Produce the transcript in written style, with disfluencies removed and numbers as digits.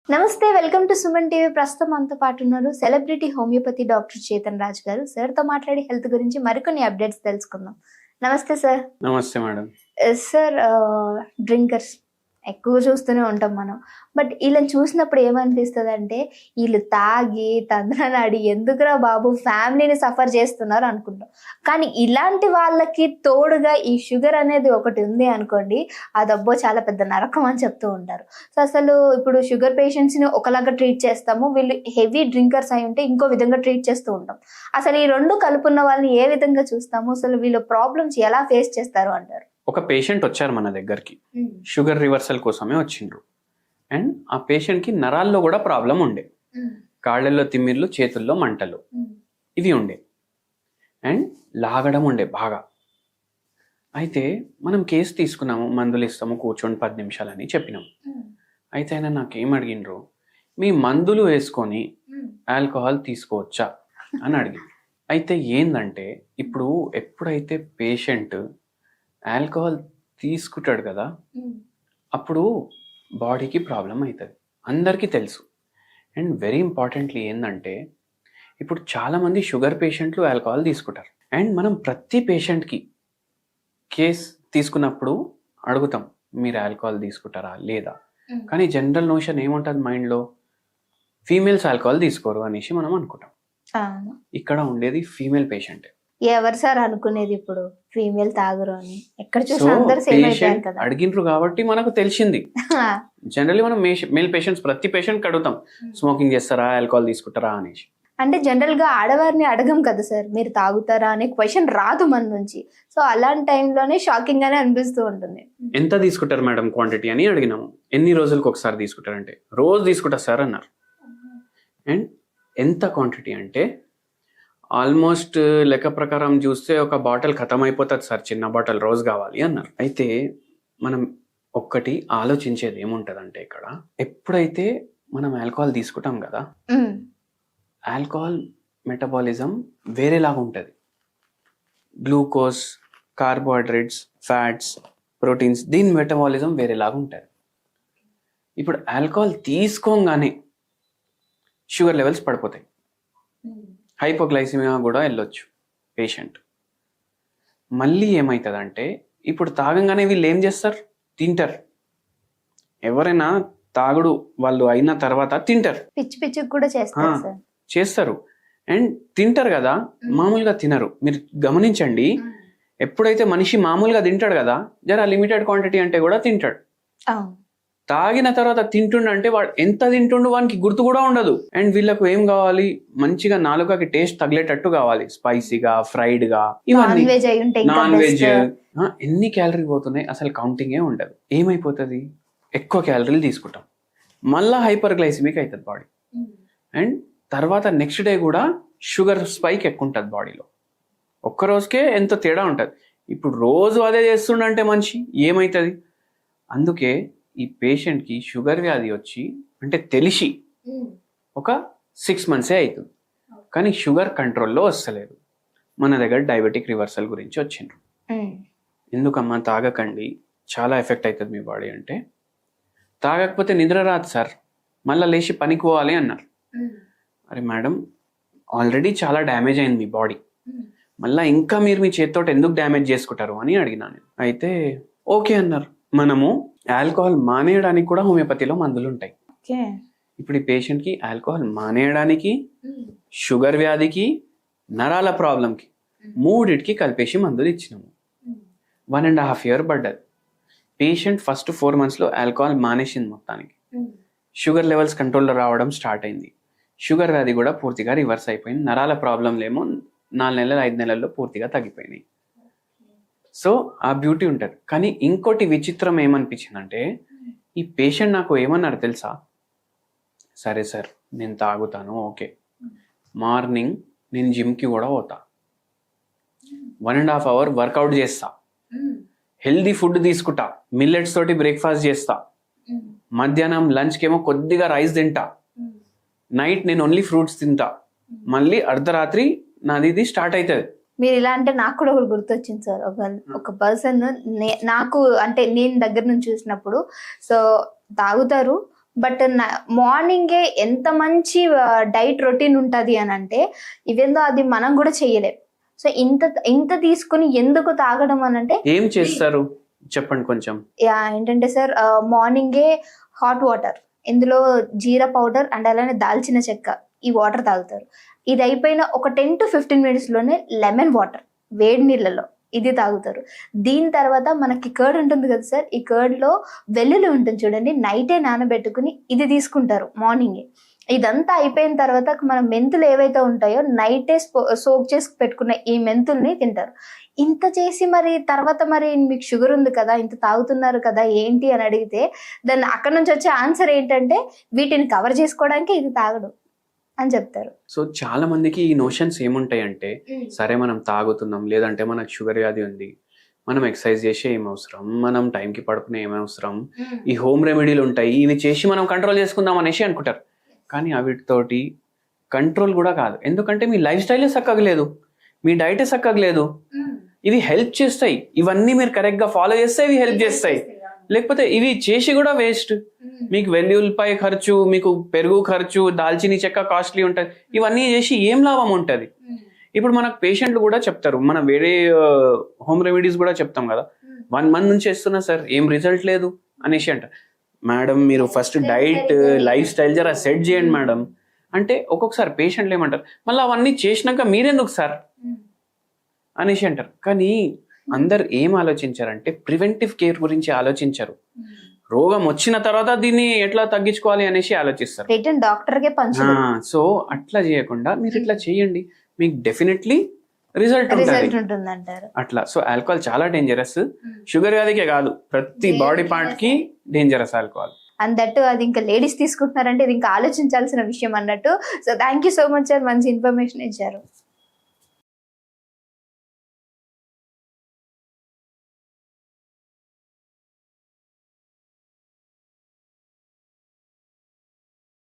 నమస్తే, welcome to Suman TV. ప్రస్తుతం మనతో పాటు ఉన్నారు celebrity homeopathy doctor Chetan Raj గారు. సార్ తో మాట్లాడి హెల్త్ గురించి మరికొన్ని అప్డేట్స్ తెలుసుకుందాం. నమస్తే సార్. నమస్తే మేడం. సార్, డ్రింకర్స్ ఎక్కువ చూస్తూనే ఉంటాం మనం. బట్ వీళ్ళని చూసినప్పుడు ఏమనిపిస్తుంది అంటే, వీళ్ళు తాగి తంద్రనాడి ఎందుకురా బాబు ఫ్యామిలీని సఫర్ చేస్తున్నారు అనుకుంటాం. కానీ ఇలాంటి వాళ్ళకి తోడుగా ఈ షుగర్ అనేది ఒకటి ఉంది అనుకోండి, అదబ్బో చాలా పెద్ద నరకం అని చెప్తూ ఉంటారు. సో అసలు ఇప్పుడు షుగర్ పేషెంట్స్ని ఒకలాగా ట్రీట్ చేస్తాము, వీళ్ళు హెవీ డ్రింకర్స్ అయి ఉంటే ఇంకో విధంగా ట్రీట్ చేస్తూ ఉంటాం. అసలు ఈ రెండు కలుపున్న వాళ్ళని ఏ విధంగా చూస్తాము, అసలు వీళ్ళు ప్రాబ్లమ్స్ ఎలా ఫేస్ చేస్తారు అంటారు? ఒక పేషెంట్ వచ్చారు మన దగ్గరికి, షుగర్ రివర్సల్ కోసమే వచ్చిండ్రు. అండ్ ఆ పేషెంట్కి నరాల్లో కూడా ప్రాబ్లం ఉండే, కాళ్ళల్లో తిమ్మిర్లు, చేతుల్లో మంటలు ఇవి ఉండే, అండ్ లాగడం ఉండే బాగా. అయితే మనం కేసు తీసుకున్నాము, మందులు ఇస్తాము, కూర్చొని 10 నిమిషాలని చెప్పినాము. అయితే ఆయన నాకేం అడిగిండ్రు, మీ మందులు వేసుకొని ఆల్కహాల్ తీసుకోవచ్చా అని అడిగింది. అయితే ఏందంటే, ఇప్పుడు ఎప్పుడైతే పేషెంట్ ఆల్కహాల్ తీసుకుంటాడు కదా, అప్పుడు బాడీకి ప్రాబ్లం అవుతుంది, అందరికీ తెలుసు. అండ్ వెరీ ఇంపార్టెంట్లీ ఏంటంటే, ఇప్పుడు చాలామంది షుగర్ పేషెంట్లు ఆల్కహాల్ తీసుకుంటారు. అండ్ మనం ప్రతి పేషెంట్కి కేస్ తీసుకున్నప్పుడు అడుగుతాం, మీరు ఆల్కహాల్ తీసుకుంటారా లేదా. కానీ జనరల్ నోషన్ ఏముంటుంది మైండ్లో, ఫీమేల్స్ ఆల్కహాల్ తీసుకోరు అనేసి మనం అనుకుంటాం. ఇక్కడ ఉండేది ఫీమేల్ పేషెంట్. ఎవరు సార్ అనుకునేది ఇప్పుడు ఫీమేల్ తాగురు అని? ఎక్కడ చూసినా అందరూ సేమ్ అయిపోయారు కదా. అడిగినరు కాబట్టి మనకు తెలిసింది. జనరల్లీ మనం మేల్ పేషెంట్స్ ప్రతి పేషెంట్ అడుగుతాం, స్మోకింగ్ చేస్తారా, ఆల్కహాల్ తీసుకుంటారా అనేసి. అంటే జనరల్ గా ఆడవారిని అడగం కదా సార్, మీరు తాగుతారా అనే క్వశ్చన్ రాదు మన నుంచి. సో అలాంటి టైంలోనే షాకింగ్ గానే అనిపిస్తూ ఉంటుంది. ఎంత తీసుకుంటారు మేడం క్వాంటిటీ అని అడిగినాము. ఎన్ని రోజులకు ఒకసారి తీసుకుంటారంటే, రోజు తీసుకుంటారు సార్ అన్నారు. అండ్ ఎంత క్వాంటిటీ అంటే, ఆల్మోస్ట్ లెక్క ప్రకారం చూస్తే ఒక బాటిల్ ఖతం అయిపోతుంది సార్, చిన్న బాటిల్ రోజు కావాలి అన్నారు. అయితే మనం ఒక్కటి ఆలోచించేది ఏముంటదంటే, ఇక్కడ ఎప్పుడైతే మనం ఆల్కహాల్ తీసుకుంటాం కదా, ఆల్కహాల్ మెటబాలిజం వేరేలాగా ఉంటుంది. గ్లూకోజ్, కార్బోహైడ్రేట్స్, ఫ్యాట్స్, ప్రోటీన్స్, దీని మెటబాలిజం వేరేలాగా ఉంటుంది. ఇప్పుడు ఆల్కహాల్ తీసుకోగానే షుగర్ లెవెల్స్ పడిపోతాయి, హైపోగ్లైసిమియా కూడా వెళ్ళొచ్చు పేషెంట్. మళ్ళీ ఏమవుతుందంటే, ఇప్పుడు తాగంగానే వీళ్ళు ఏం చేస్తారు, తింటారు. ఎవరైనా తాగుడు వాళ్ళు అయిన తర్వాత తింటారు, పిచ్చి పిచ్చి కూడా చేస్తారు. అండ్ తింటారు కదా, మామూలుగా తినరు. మీరు గమనించండి, ఎప్పుడైతే మనిషి మామూలుగా తింటాడు కదా, జర లిమిటెడ్ క్వాంటిటీ అంటే కూడా తింటాడు. తాగిన తర్వాత తింటుండంటే వాడు ఎంత తింటుండు వానికి గుర్తు కూడా ఉండదు. అండ్ వీళ్ళకు ఏం కావాలి, మంచిగా నాలుకకి టేస్ట్ తగిలేటట్టు కావాలి, స్పైసీగా, ఫ్రైడ్ గా, ఇవన్నీ నాన్ వెజ్. ఎన్ని క్యాలరీ పోతున్నాయి అసలు కౌంటింగే ఉండదు. ఏమైపోతుంది, ఎక్కువ క్యాలరీలు తీసుకుంటాం, మళ్ళా హైపర్ గ్లైసిమిక్ అవుతుంది బాడీ. అండ్ తర్వాత నెక్స్ట్ డే కూడా షుగర్ స్పైక్ ఎక్కువ ఉంటుంది బాడీలో. ఒక్క రోజుకే ఎంత తేడా ఉంటుంది. ఇప్పుడు రోజు అదే చేస్తుండంటే మనిషి ఏమవుతుంది. అందుకే ఈ పేషెంట్కి షుగర్ వ్యాధి వచ్చి అంటే తెలిసి ఒక 6 monthsే అవుతుంది, కానీ షుగర్ కంట్రోల్లో వస్తలేదు. మన దగ్గర డయాబెటిక్ రివర్సల్ గురించి వచ్చిండ్రు. ఎందుకమ్మా తాగకండి, చాలా ఎఫెక్ట్ అవుతుంది మీ బాడీ అంటే, తాగకపోతే నిద్ర రాదు సార్, మళ్ళీ లేచి పనికి పోవాలి అన్నారు. అరే మేడం, ఆల్రెడీ చాలా డ్యామేజ్ అయింది మీ బాడీ, మళ్ళీ ఇంకా మీరు మీ చేతితో ఎందుకు డ్యామేజ్ చేసుకుంటారు అని అడిగినాను. అయితే ఓకే అన్నారు. మనము ఆల్కహాల్ మానేయడానికి కూడా హోమియోపతిలో మందులు ఉంటాయి. ఇప్పుడు ఈ పేషెంట్కి ఆల్కహాల్ మానేయడానికి, షుగర్ వ్యాధికి, నరాల ప్రాబ్లంకి, మూడిటికి కలిపేసి మందులు ఇచ్చినాము. 1.5 year పడ్డది. పేషెంట్ ఫస్ట్ 4 monthsలో ఆల్కహాల్ మానేసింది మొత్తానికి. షుగర్ లెవెల్స్ కంట్రోల్లో రావడం స్టార్ట్ అయింది. షుగర్ వ్యాధి కూడా పూర్తిగా రివర్స్ అయిపోయింది. నరాల ప్రాబ్లంలేమో 4 నెలలు 5 నెలల్లో పూర్తిగా తగ్గిపోయినాయి. సో ఆ బ్యూటీ ఉంటుంది. కానీ ఇంకోటి విచిత్రం ఏమనిపించిందంటే, ఈ పేషెంట్ నాకు ఏమన్నారు తెలుసా, సరే సార్ నేను తాగుతాను, ఓకే, మార్నింగ్ నేను జిమ్కి కూడా పోతా, 1.5 hour వర్కౌట్ చేస్తా, హెల్దీ ఫుడ్ తీసుకుంటా, మిల్లెట్స్ తోటి బ్రేక్ఫాస్ట్ చేస్తా, మధ్యాహ్నం లంచ్కి ఏమో కొద్దిగా రైస్ తింటా, నైట్ నేను ఓన్లీ ఫ్రూట్స్ తింటా, మళ్ళీ అర్ధరాత్రి నాది ఇది స్టార్ట్ అవుతుంది. మీరు ఇలా అంటే నాకు కూడా ఒకటి గుర్తొచ్చింది సార్. ఒక పర్సన్ నాకు అంటే నేను దగ్గర నుంచి చూసినప్పుడు, సో తాగుతారు, బట్ మార్నింగే ఎంత మంచి డైట్ రొటీన్ ఉంటుంది అని అంటే ఇవేందో అది మనం కూడా చేయలేం. సో ఇంత ఇంత తీసుకుని ఎందుకు తాగడం అని అంటే ఏం చేస్తారు చెప్పండి కొంచెం. ఏంటంటే సార్, మార్నింగే హాట్ వాటర్, ఇందులో జీరా పౌడర్ అండ్ అలానే దాల్చిన చెక్క, ఈ వాటర్ తాగుతారు. ఇది అయిపోయిన ఒక 10 to 15 minutes లోనే లెమన్ వాటర్ వేడి నీళ్ళలో ఇది తాగుతారు. దీని తర్వాత మనకి కర్డ్ ఉంటుంది కదా సార్, ఈ కర్డ్ లో వెల్లుల్లి ఉంటుంది చూడండి, నైటే నానబెట్టుకుని ఇది తీసుకుంటారు మార్నింగే. ఇదంతా అయిపోయిన తర్వాత మన మెంతులు ఏవైతే ఉంటాయో నైటే సోక్ చేసి పెట్టుకున్న ఈ మెంతుల్ని తింటారు. ఇంత చేసి మరి తర్వాత మరి మీకు షుగర్ ఉంది కదా, ఇంత తాగుతున్నారు కదా ఏంటి అని అడిగితే దాన్ని అక్కడ నుంచి వచ్చే ఆన్సర్ ఏంటంటే వీటిని కవర్ చేసుకోవడానికి ఇది తాగడు అని చెప్తారు. సో చాలా మందికి ఈ నోషన్స్ ఏముంటాయి అంటే, సరే మనం తాగుతున్నాం, లేదంటే మనకు షుగర్ వ్యాధి ఉంది, మనం ఎక్సర్సైజ్ చేసే ఏం అవసరం, మనం టైంకి పడుకునే ఏం అవసరం, ఈ హోమ్ రెమెడీలు ఉంటాయి ఇవి చేసి మనం కంట్రోల్ చేసుకుందాం అనేసి అనుకుంటారు. కానీ వీటితోటి కంట్రోల్ కూడా కాదు, ఎందుకంటే మీ లైఫ్ స్టైలే చక్కగలేదు, మీ డైటే చక్కగలేదు. ఇవి హెల్ప్ చేస్తాయి, ఇవన్నీ మీరు కరెక్ట్గా ఫాలో చేస్తే ఇవి హెల్ప్ చేస్తాయి, లేకపోతే ఇవి చేసి కూడా వేస్ట్. మీకు వెల్లుల్లిపాయ ఖర్చు, మీకు పెరుగు ఖర్చు, దాల్చిని చెక్క కాస్ట్లీ ఉంటుంది, ఇవన్నీ చేసి ఏం లాభం ఉంటుంది? ఇప్పుడు మనకు పేషెంట్లు కూడా చెప్తారు, మన వేరే హోమ్ రెమెడీస్ కూడా చెప్తాం కదా, 1 month నుంచి చేస్తున్నా సార్ ఏం రిజల్ట్ లేదు అనేసి అంటారు. మేడం మీరు ఫస్ట్ డైట్ లైఫ్ స్టైల్ జరా సెట్ చేయండి మేడం అంటే, ఒక్కొక్కసారి పేషెంట్లు ఏమంటారు, మళ్ళీ అవన్నీ చేసినాక మీరెందుకు సార్ అనేసి అంటారు. కానీ అందరు ఏం ఆలోచించారంటే ప్రివెంటివ్ కేర్ గురించి ఆలోచించరు, రోగం వచ్చిన తర్వాత దీన్ని ఎట్లా తగ్గించుకోవాలి అనేసి ఆలోచిస్తారు. సో అట్లా చేయకుండా మీరు ఇట్లా చేయండి, మీకు డెఫినెట్లీ రిజల్ట్ ఉంటుంది అంటారు. అట్లా. సో ఆల్కహాల్ చాలా డేంజరస్, షుగర్ వ్యాధికే కాదు ప్రతి బాడీ పార్ట్ కి డేంజరస్ ఆల్కహాల్. అండ్ దట్టు అది ఇంకా లేడీస్ తీసుకుంటున్నారంటే ఇది ఇంకా ఆలోచించాల్సిన విషయం అన్నట్టు. So thank you so much sir, మంచి ఇన్ఫర్మేషన్ ఇచ్చారు.